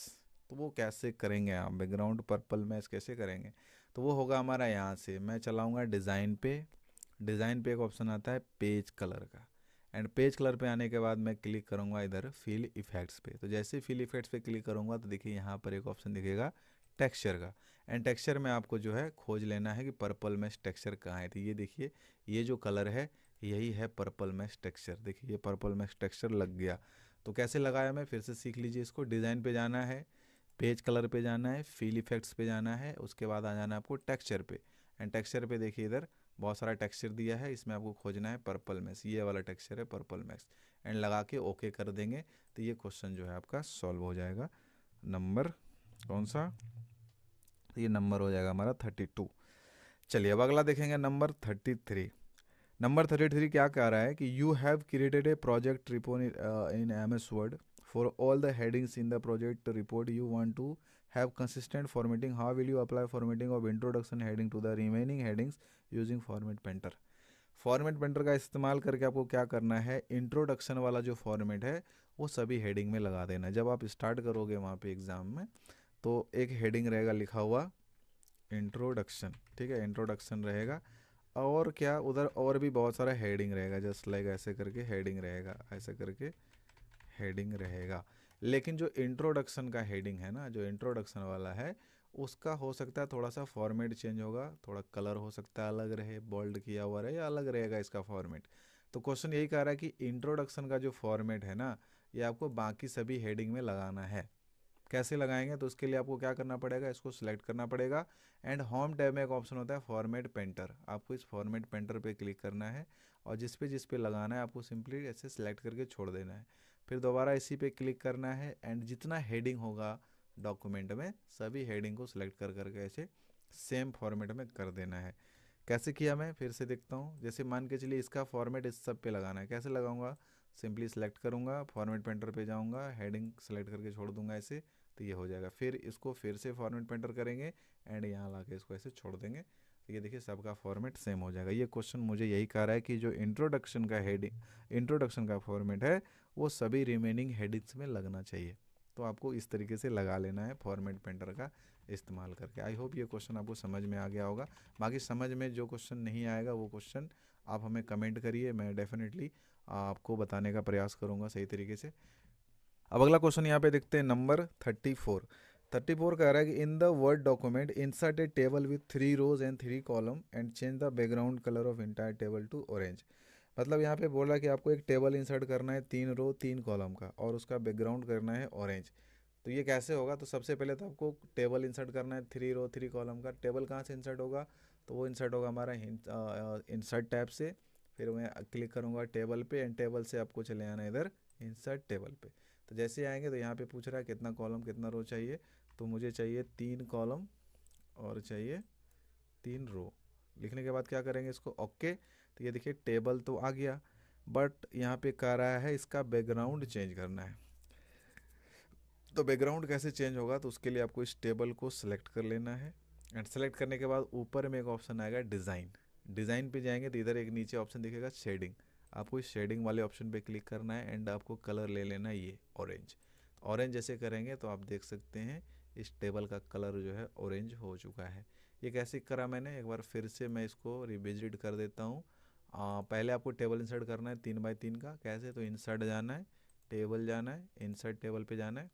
तो वो कैसे करेंगे आप? बैकग्राउंड पर्पल मैश कैसे करेंगे? तो वो होगा हमारा यहाँ से मैं चलाऊँगा डिज़ाइन पे। डिज़ाइन पे एक ऑप्शन आता है पेज कलर का, एंड पेज कलर पे आने के बाद मैं क्लिक करूँगा इधर फिल इफेक्ट्स पे। तो जैसे फिल इफेक्ट्स पे क्लिक करूँगा तो देखिए यहाँ पर एक ऑप्शन दिखेगा टेक्सचर का। एंड टेक्सचर में आपको जो है खोज लेना है कि पर्पल मैश टेक्सचर कहाँ है। तो ये देखिए ये जो कलर है यही है पर्पल मैश टेक्सचर। देखिए ये पर्पल मैश टेक्सचर लग गया। तो कैसे लगाया मैं फिर से सीख लीजिए इसको। डिज़ाइन पे जाना है, पेज कलर पे जाना है, फिल इफेक्ट्स पे जाना है, उसके बाद आ जाना है आपको टेक्सचर पे। एंड टेक्सचर पे देखिए इधर बहुत सारा टेक्सचर दिया है, इसमें आपको खोजना है पर्पल मैश। ये वाला टेक्सचर है पर्पल मैश। एंड लगा के ओके कर देंगे तो ये क्वेश्चन जो है आपका सॉल्व हो जाएगा। नंबर कौन सा? ये नंबर हो जाएगा हमारा 32। चलिए अब अगला देखेंगे नंबर 33। नंबर 33 क्या कह रहा है कि you have created a project report in MS word for all the headings in the project report, you want to have consistent formatting, how will you apply formatting of introduction heading to the remaining headings using format painter. Format painter का इस्तेमाल करके आपको क्या करना है, introduction वाला जो format है वो सभी हेडिंग में लगा देना है। जब आप स्टार्ट करोगे वहाँ पे एग्ज़ाम में तो एक हेडिंग रहेगा लिखा हुआ इंट्रोडक्शन, ठीक है, इंट्रोडक्शन रहेगा। और क्या उधर और भी बहुत सारा हेडिंग रहेगा, जस्ट लाइक ऐसे करके हेडिंग रहेगा, ऐसे करके हेडिंग रहेगा। लेकिन जो इंट्रोडक्शन का हेडिंग है ना, जो इंट्रोडक्शन वाला है उसका हो सकता है थोड़ा सा फॉर्मेट चेंज होगा, थोड़ा कलर हो सकता है अलग रहे, बोल्ड किया हुआ रहे या अलग रहेगा इसका फॉर्मेट। तो क्वेश्चन यही कह रहा है कि इंट्रोडक्शन का जो फॉर्मेट है ना ये आपको बाकी सभी हेडिंग में लगाना है। कैसे लगाएंगे, तो उसके लिए आपको क्या करना पड़ेगा, इसको सिलेक्ट करना पड़ेगा एंड होम टैब में एक ऑप्शन होता है फॉर्मेट पेंटर, आपको इस फॉर्मेट पेंटर पे क्लिक करना है और जिस पे लगाना है आपको सिंपली ऐसे सिलेक्ट करके छोड़ देना है। फिर दोबारा इसी पे क्लिक करना है एंड जितना हेडिंग होगा डॉक्यूमेंट में सभी हेडिंग को सिलेक्ट कर करके ऐसे सेम फॉर्मेट में कर देना है। कैसे किया मैं फिर से देखता हूँ। जैसे मान के चलिए इसका फॉर्मेट इस सब पे लगाना है, कैसे लगाऊंगा, सिंपली सेलेक्ट करूंगा, फॉर्मेट पेंटर पे जाऊंगा, हेडिंग सेलेक्ट करके छोड़ दूंगा ऐसे, तो ये हो जाएगा। फिर इसको फिर से फॉर्मेट पेंटर करेंगे एंड यहाँ ला के इसको ऐसे छोड़ देंगे, तो ये देखिए सबका फॉर्मेट सेम हो जाएगा। ये क्वेश्चन मुझे यही कह रहा है कि जो इंट्रोडक्शन का हेडिंग इंट्रोडक्शन का फॉर्मेट है वो सभी रिमेनिंग हेडिंग्स में लगना चाहिए। तो आपको इस तरीके से लगा लेना है फॉर्मेट पेंटर का इस्तेमाल करके। आई होप ये क्वेश्चन आपको समझ में आ गया होगा। बाकी समझ में जो क्वेश्चन नहीं आएगा वो क्वेश्चन आप हमें कमेंट करिए, मैं डेफिनेटली आपको बताने का प्रयास करूँगा सही तरीके से। अब अगला क्वेश्चन यहाँ पे देखते हैं नंबर 34 कह रहा है कि in the word document insert a table with 3 rows and 3 column and change the background colour of entire table to orange. मतलब यहाँ पे बोल रहा है कि आपको एक टेबल इंसर्ट करना है 3 रो 3 कॉलम का और उसका बैकग्राउंड करना है ऑरेंज। तो ये कैसे होगा, तो सबसे पहले तो आपको टेबल इंसर्ट करना है 3 रो 3 कॉलम का। टेबल कहाँ से इंसर्ट होगा, तो वो इंसर्ट होगा हमारा इंसर्ट टैब से। फिर मैं क्लिक करूँगा टेबल पे एंड टेबल से आपको चले आना इधर इंसर्ट टेबल पे। तो जैसे ही आएंगे तो यहाँ पे पूछ रहा है कितना कॉलम कितना रो चाहिए, तो मुझे चाहिए 3 कॉलम और चाहिए 3 रो। लिखने के बाद क्या करेंगे इसको ओके। तो ये देखिए टेबल तो आ गया, बट यहाँ पे कह रहा है इसका बैकग्राउंड चेंज करना है। तो बैकग्राउंड कैसे चेंज होगा, तो उसके लिए आपको इस टेबल को सिलेक्ट कर लेना है एंड सेलेक्ट करने के बाद ऊपर में एक ऑप्शन आएगा डिज़ाइन। डिज़ाइन पे जाएंगे तो इधर एक नीचे ऑप्शन दिखेगा शेडिंग, आपको इस शेडिंग वाले ऑप्शन पे क्लिक करना है एंड आपको कलर ले लेना है ये ऑरेंज। ऑरेंज जैसे करेंगे तो आप देख सकते हैं इस टेबल का कलर जो है ऑरेंज हो चुका है। ये कैसे करा मैंने, एक बार फिर से मैं इसको रिविजिट कर देता हूँ। पहले आपको टेबल इंसर्ट करना है 3 बाई 3 का। कैसे, तो इंसर्ट जाना है, टेबल जाना है, इंसर्ट टेबल पे जाना है,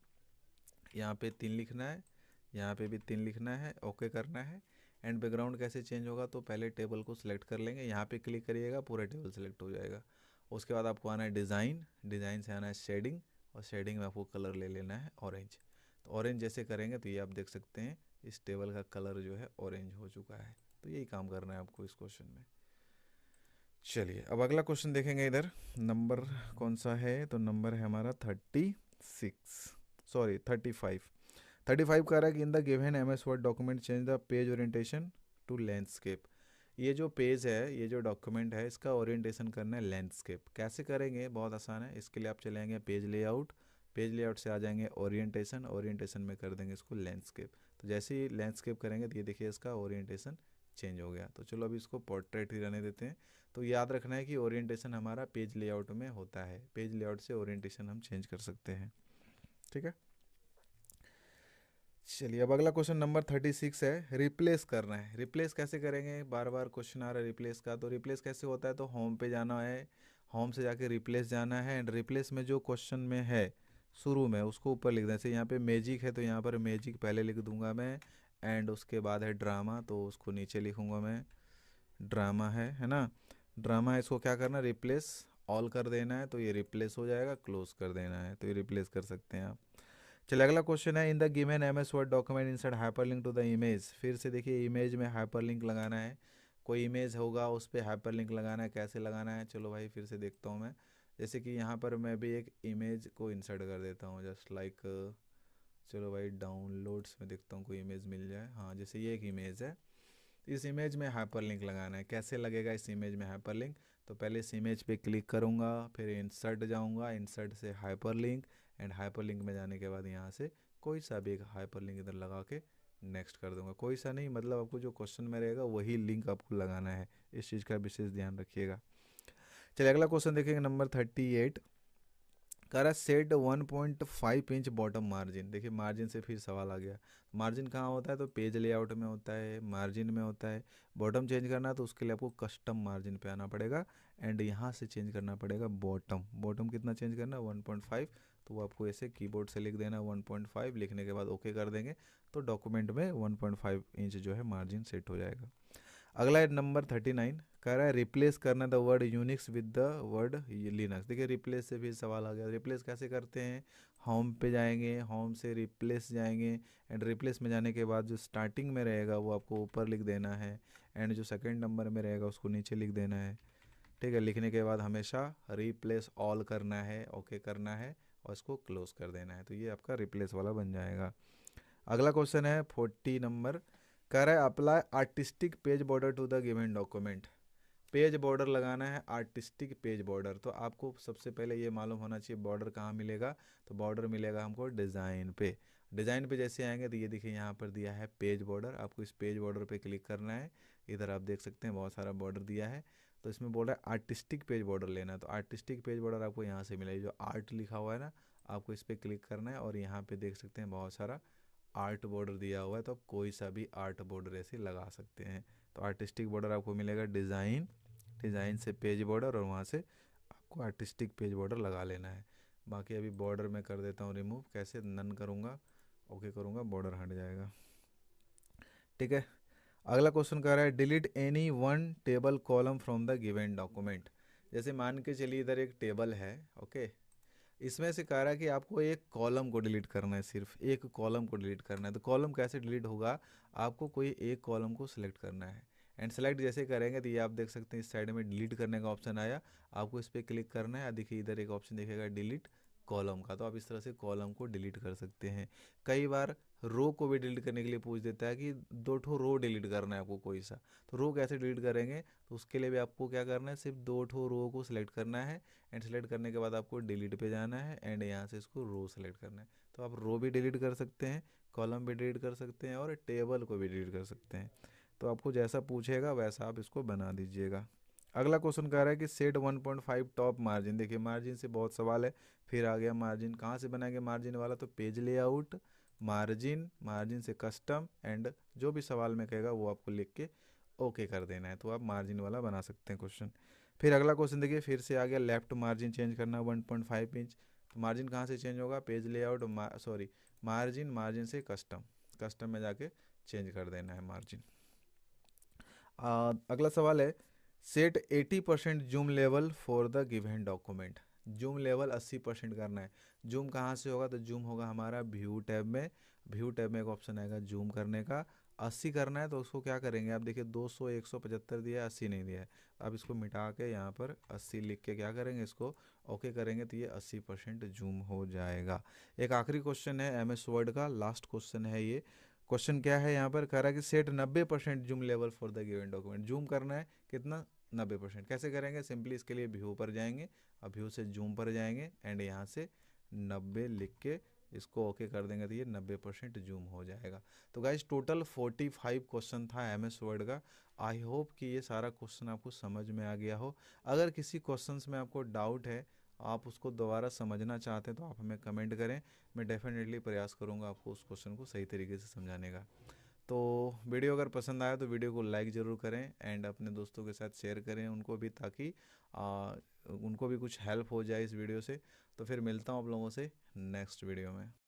यहाँ पे 3 लिखना है, यहाँ पे भी 3 लिखना है, ओके करना है। एंड बैकग्राउंड कैसे चेंज होगा, तो पहले टेबल को सिलेक्ट कर लेंगे, यहाँ पे क्लिक करिएगा पूरा टेबल सेलेक्ट हो जाएगा। उसके बाद आपको आना है डिज़ाइन, डिज़ाइन से आना है शेडिंग और शेडिंग में आपको कलर ले लेना है ऑरेंज। तो ऑरेंज जैसे करेंगे तो ये आप देख सकते हैं इस टेबल का कलर जो है ऑरेंज हो चुका है। तो यही काम करना है आपको इस क्वेश्चन में। चलिए अब अगला क्वेश्चन देखेंगे। इधर नंबर कौन सा है, तो नंबर है हमारा 35 कह रहा है कि in the given MS word document change the page orientation to landscape. ये जो पेज है, ये जो डॉक्यूमेंट है, इसका ओरिएंटेशन करना है लैंडस्केप। कैसे करेंगे, बहुत आसान है। इसके लिए आप चले जाएंगे पेज लेआउट, पेज लेआउट से आ जाएंगे ओरिएंटेशन, ओरिएंटेशन में कर देंगे इसको लैंडस्केप। तो जैसे ही लैंडस्केप करेंगे तो ये देखिए इसका ओरिएंटेशन चेंज हो गया। तो चलो अभी इसको पोर्ट्रेट ही रहने देते हैं। तो याद रखना है कि ओरिएंटेशन हमारा पेज लेआउट में होता है, पेज लेआउट से ओरिएंटेशन हम चेंज कर सकते हैं। ठीक है, चलिए अब अगला क्वेश्चन नंबर 36 है, रिप्लेस करना है। रिप्लेस कैसे करेंगे, बार बार क्वेश्चन आ रहा है रिप्लेस का। तो रिप्लेस कैसे होता है, तो होम पे जाना है, होम से जाके रिप्लेस जाना है एंड रिप्लेस में जो क्वेश्चन में है शुरू में उसको ऊपर लिख दें। जैसे यहाँ पे मैजिक है तो यहाँ पर मैजिक पहले लिख दूंगा मैं एंड उसके बाद है ड्रामा तो उसको नीचे लिखूंगा मैं, ड्रामा है ना, ड्रामा है। इसको क्या करना, रिप्लेस ऑल कर देना है तो ये रिप्लेस हो जाएगा, क्लोज कर देना है तो ये रिप्लेस कर सकते हैं आप। चलिए अगला क्वेश्चन है, in the given MS word document insert hyperlink to the image. फिर से देखिए इमेज में हाइपरलिंक लगाना है, कोई इमेज होगा उस पर हाइपरलिंक लगाना है। कैसे लगाना है, चलो भाई फिर से देखता हूँ मैं। जैसे कि यहाँ पर मैं भी एक इमेज को इंसर्ट कर देता हूँ जस्ट लाइक, चलो भाई डाउनलोड्स में देखता हूँ कोई इमेज मिल जाए। हाँ, जैसे ये एक इमेज है, इस इमेज में हाइपरलिंक लगाना है। कैसे लगेगा इस इमेज में हाइपरलिंक, तो पहले इस इमेज पे क्लिक करूँगा, फिर इंसर्ट जाऊँगा, इंसर्ट से हाइपरलिंक एंड हाइपरलिंक में जाने के बाद यहाँ से कोई सा भी एक हाइपरलिंक इधर लगा के नेक्स्ट कर दूंगा। कोई सा नहीं, मतलब आपको जो क्वेश्चन में रहेगा वही लिंक आपको लगाना है, इस चीज़ का विशेष ध्यान रखिएगा। चलिए अगला क्वेश्चन देखेंगे नंबर 38 कह रहा सेट 1.5 इंच बॉटम मार्जिन। देखिए मार्जिन से फिर सवाल आ गया, मार्जिन कहाँ होता है, तो पेज लेआउट में होता है, मार्जिन में होता है। बॉटम चेंज करना है तो उसके लिए आपको कस्टम मार्जिन पे आना पड़ेगा एंड यहाँ से चेंज करना पड़ेगा बॉटम। बॉटम कितना चेंज करना है, 1.5। तो वो आपको ऐसे कीबोर्ड से लिख देना 1.5, लिखने के बाद ओके कर देंगे तो डॉक्यूमेंट में 1.5 इंच जो है मार्जिन सेट हो जाएगा। अगला है नंबर 39 कह रहा है रिप्लेस करना the word Unix with the word Linux. देखिए रिप्लेस से भी सवाल आ गया, रिप्लेस कैसे करते हैं, होम पे जाएंगे, होम से रिप्लेस जाएंगे, एंड रिप्लेस में जाने के बाद जो स्टार्टिंग में रहेगा वो आपको ऊपर लिख देना है, एंड जो सेकंड नंबर में रहेगा उसको नीचे लिख देना है। ठीक है, लिखने के बाद हमेशा रिप्लेस ऑल करना है, ओके करना है, और इसको क्लोज कर देना है। तो ये आपका रिप्लेस वाला बन जाएगा। अगला क्वेश्चन है 40 नंबर, कह रहा है apply artistic page border to the given document. Page border लगाना है, आर्टिस्टिक पेज बॉर्डर। तो आपको सबसे पहले ये मालूम होना चाहिए बॉर्डर कहाँ मिलेगा। तो बॉर्डर मिलेगा हमको डिज़ाइन पे। डिज़ाइन पे जैसे आएंगे तो ये देखिए यहाँ पर दिया है पेज बॉर्डर, आपको इस पेज बॉर्डर पे क्लिक करना है। इधर आप देख सकते हैं बहुत सारा बॉर्डर दिया है, तो इसमें बोल रहा है आर्टिस्टिक पेज बॉर्डर लेना है। तो आर्टिस्टिक पेज बॉर्डर आपको यहाँ से मिलेगा, जो आर्ट लिखा हुआ है ना, आपको इस पर क्लिक करना है, और यहाँ पे देख सकते हैं बहुत सारा आर्ट बॉर्डर दिया हुआ है, तो आप कोई सा भी आर्ट बॉर्डर ऐसे लगा सकते हैं। तो आर्टिस्टिक बॉर्डर आपको मिलेगा डिज़ाइन, डिज़ाइन से पेज बॉर्डर, और वहाँ से आपको आर्टिस्टिक पेज बॉर्डर लगा लेना है। बाकी अभी बॉर्डर में कर देता हूँ रिमूव, कैसे, नन करूँगा, ओके करूँगा, बॉर्डर हट जाएगा। ठीक है, अगला क्वेश्चन कह रहा है delete any one table column from the given document. जैसे मान के चलिए इधर एक टेबल है, ओके, इसमें से कह रहा है कि आपको एक कॉलम को डिलीट करना है, सिर्फ एक कॉलम को डिलीट करना है। तो कॉलम कैसे डिलीट होगा, आपको कोई एक कॉलम को सिलेक्ट करना है, एंड सेलेक्ट जैसे करेंगे तो ये आप देख सकते हैं इस साइड में डिलीट करने का ऑप्शन आया, आपको इस पर क्लिक करना है। देखिए इधर एक ऑप्शन दिखेगा डिलीट कॉलम का, तो आप इस तरह से कॉलम को डिलीट कर सकते हैं। कई बार रो को भी डिलीट करने के लिए पूछ देता है कि दो ठो रो डिलीट करना है आपको कोई सा, तो रो कैसे डिलीट करेंगे, तो उसके लिए भी आपको क्या करना है, सिर्फ दो ठो रो को सिलेक्ट करना है, एंड सेलेक्ट करने के बाद आपको डिलीट पे जाना है, एंड यहाँ से इसको रो सेलेक्ट करना है। तो आप रो भी डिलीट कर सकते हैं, कॉलम भी डिलीट कर सकते हैं, और टेबल को भी डिलीट कर सकते हैं। तो आपको जैसा पूछेगा वैसा आप इसको बना दीजिएगा। अगला क्वेश्चन कह रहा है कि सेट 1.5 टॉप मार्जिन। देखिए मार्जिन से बहुत सवाल है, फिर आ गया मार्जिन, कहाँ से बनाएंगे मार्जिन वाला, तो पेज लेआउट, मार्जिन, मार्जिन से कस्टम, एंड जो भी सवाल में कहेगा वो आपको लिख के ओके कर देना है। तो आप मार्जिन वाला बना सकते हैं क्वेश्चन। फिर अगला क्वेश्चन देखिए, फिर से आ गया लेफ्ट मार्जिन चेंज करना 1.5 इंच। तो मार्जिन कहाँ से चेंज होगा, page layout, sorry margin, margin से कस्टम, कस्टम में जाके चेंज कर देना है मार्जिन। अगला सवाल है set 80% zoom level for the given document. Zoom level 80% करना है। जूम कहाँ से होगा, तो जूम होगा हमारा व्यू टैब में। व्यू टैब में एक ऑप्शन आएगा जूम करने का, 80 करना है, तो उसको क्या करेंगे, आप देखिए 200 175 दिया है, 80 नहीं दिया है। आप इसको मिटा के यहाँ पर 80 लिख के क्या करेंगे, इसको ओके करेंगे, तो ये 80% जूम हो जाएगा। एक आखिरी क्वेश्चन है एम एस वर्ड का, लास्ट क्वेश्चन है ये। क्वेश्चन क्या है यहाँ पर, कह रहा है कि set 90% zoom level for the given document. Zoom करना है कितना, 90%। कैसे करेंगे, सिंपली इसके लिए व्यू पर जाएंगे, अब व्यू से जूम पर जाएंगे, एंड यहाँ से 90 लिख के इसको ओके कर देंगे, तो ये 90% जूम हो जाएगा। तो गाइज टोटल 45 क्वेश्चन था एम एस वर्ड का। आई होप कि ये सारा क्वेश्चन आपको समझ में आ गया हो। अगर किसी क्वेश्चन में आपको डाउट है, आप उसको दोबारा समझना चाहते हैं, तो आप हमें कमेंट करें, मैं डेफिनेटली प्रयास करूँगा आपको उस क्वेश्चन को सही तरीके से समझाने का। तो वीडियो अगर पसंद आया तो वीडियो को लाइक ज़रूर करें, एंड अपने दोस्तों के साथ शेयर करें उनको भी, ताकि उनको भी कुछ हेल्प हो जाए इस वीडियो से। तो फिर मिलता हूँ आप लोगों से नेक्स्ट वीडियो में।